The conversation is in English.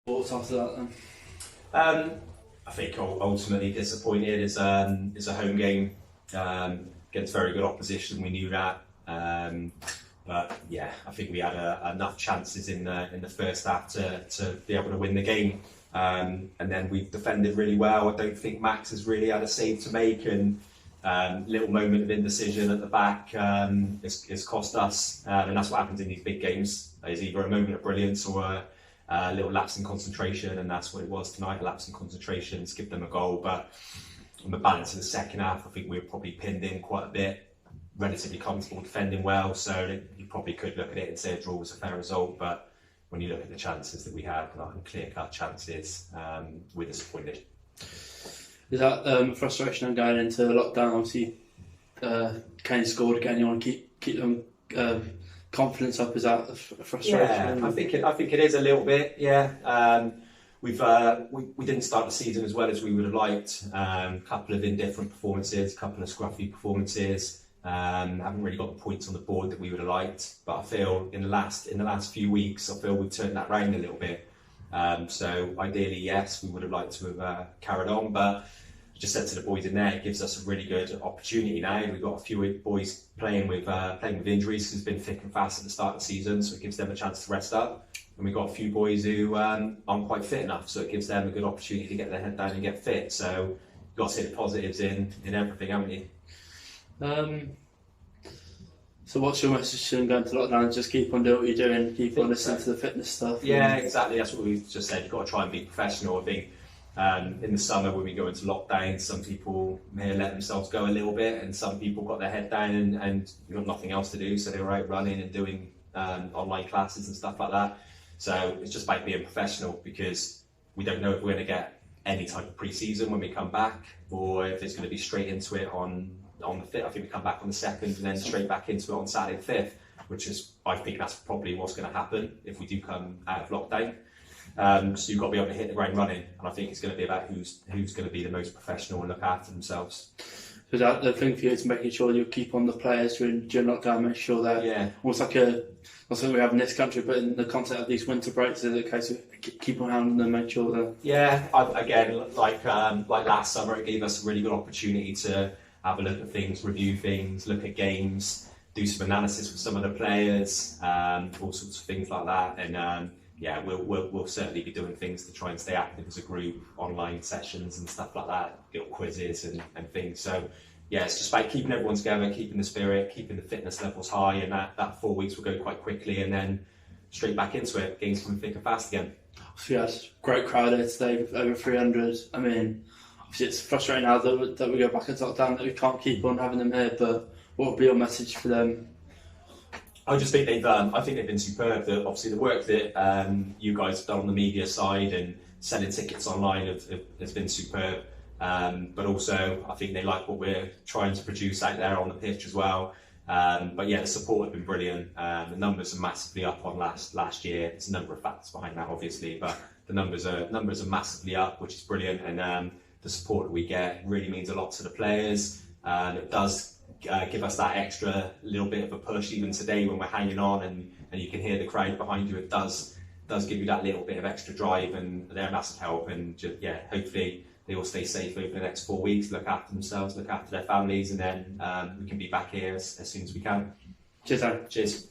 Thoughts after that then? I think ultimately disappointed. It's a home game against very good opposition. We knew that, but yeah, I think we had enough chances in the first half to be able to win the game, and then we defended really well. I don't think Max has really had a save to make, and little moment of indecision at the back has cost us, and that's what happens in these big games. There's either a moment of brilliance or a little lapse in concentration, and that's what it was tonight, a lapse in concentration to give them a goal. But on the balance of the second half, I think we were probably pinned in quite a bit, relatively comfortable, defending well, so you probably could look at it and say a draw was a fair result, but when you look at the chances that we had, like clear-cut chances, we're disappointed. Is that frustration on going into lockdown? Obviously, Kane scored again. You want to keep them confidence up. Is that a frustration? Yeah, I think it is a little bit. Yeah, we didn't start the season as well as we would have liked. A couple of indifferent performances, a couple of scruffy performances. Haven't really got the points on the board that we would have liked. But I feel in the last few weeks, I feel we've turned that round a little bit. So ideally, yes, we would have liked to have carried on, but I just said to the boys in there, it gives us a really good opportunity now. We've got a few boys playing with injuries, who's been thick and fast at the start of the season, so it gives them a chance to rest up. And we've got a few boys who aren't quite fit enough, so it gives them a good opportunity to get their head down and get fit. So you've got to see the positives in everything, haven't you? So what's your message to them going to lockdown? Just keep on doing what you're doing, keep on listening to the fitness stuff. Yeah, exactly. That's what we just said. You've got to try and be professional. I think in the summer when we go into lockdown, some people may let themselves go a little bit, and some people got their head down and you've got nothing else to do, so they were out running and doing online classes and stuff like that. So it's just about being professional, because we don't know if we're going to get any type of pre-season when we come back, or if it's going to be straight into it on the 5th. I think we come back on the 2nd and then straight back into it on Saturday the 5th, which is, I think that's probably what's going to happen if we do come out of lockdown. So you've got to be able to hit the ground running, and I think it's going to be about who's going to be the most professional and look after themselves. So that the thing for you is making sure you keep on the players during lockdown, make sure that almost like something we have in this country, but in the concept of these winter breaks, is it a case of keep on handling them, make sure that. Yeah, again, like last summer, it gave us a really good opportunity to have a look at things, review things, look at games, do some analysis with some of the players, all sorts of things like that. And yeah, we'll certainly be doing things to try and stay active as a group, online sessions and stuff like that, little quizzes and things. So yeah, it's just about keeping everyone together, keeping the spirit, keeping the fitness levels high, and that 4 weeks will go quite quickly, and then straight back into it. Games coming thick and fast again. So yeah, great crowd here today with over 300. I mean, obviously it's frustrating now that we go back into lockdown, that we can't keep on having them here, but what would be your message for them? I just think they've been superb. Obviously the work that you guys have done on the media side and selling tickets online has been superb. But also I think they like what we're trying to produce out there on the pitch as well. But yeah, the support has been brilliant. The numbers are massively up on last year. There's a number of factors behind that, obviously, but the numbers are massively up, which is brilliant. And the support that we get really means a lot to the players. It does give us that extra little bit of a push. Even today when we're hanging on and you can hear the crowd behind you, it does give you that little bit of extra drive, and they're a massive help. And just, yeah, hopefully they all stay safe over the next 4 weeks, look after themselves, look after their families, and then we can be back here as soon as we can. Cheers, Aaron. Cheers.